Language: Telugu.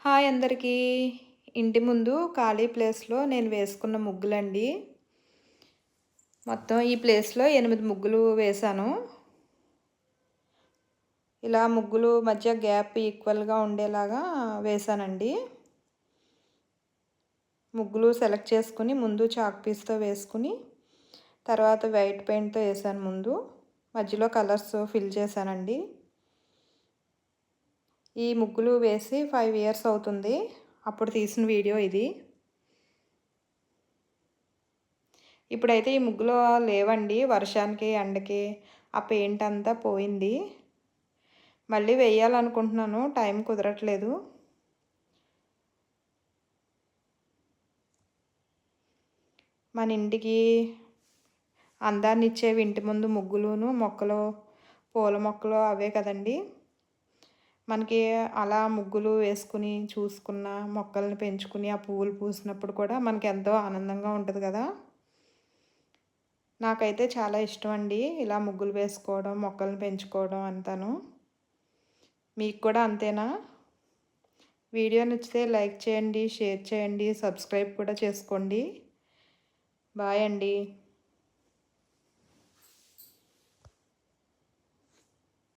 హాయ్ అందరికీ. ఇంటి ముందు ఖాళీ ప్లేస్‌లో నేను వేసుకున్న ముగ్గులండి. మొత్తం ఈ ప్లేస్‌లో 8 ముగ్గులు వేశాను. ఇలా ముగ్గులు మధ్య గ్యాప్ ఈక్వల్‌గా ఉండేలాగా వేశానండి. ముగ్గులు సెలెక్ట్ చేసుకొని ముందు చాక్ పీస్‌తో వేసుకొని, తర్వాత వైట్ పెయింట్‌తో వేశాను ముందు. మధ్యలో కలర్స్ ఫిల్ చేశానండి. ఈ ముగ్గులు వేసి 5 ఇయర్స్ అవుతుంది. అప్పుడు తీసిన వీడియో ఇది. ఇప్పుడైతే ఈ ముగ్గులు లేవండి. వర్షానికి, ఎండకి ఆ పెయింట్ అంతా పోయింది. మళ్ళీ వేయాలనుకుంటున్నాను. టైం కుదరట్లేదు. మన ఇంటికి అందాన్నిచ్చేవి ఇంటి ముందు ముగ్గులును, మొక్కలు, పూల మొక్కలు అవే కదండీ! మనకి అలా ముగ్గులు వేసుకుని, చూసుకున్న, మొక్కల్ని పెంచుకుని, ఆ పువ్వులు పూసినప్పుడు కూడా మనకెంతో ఆనందంగా ఉంటది కదా! నాకైతే చాలా ఇష్టం అండి. ఇలా ముగ్గులు వేసుకోవడం, మొక్కల్ని పెంచుకోవడం అంతాను. మీకు కూడా అంతేనా? వీడియో నచ్చితే లైక్ చేయండి, షేర్ చేయండి, సబ్స్క్రైబ్ కూడా చేసుకోండి. బాయ్ అండి.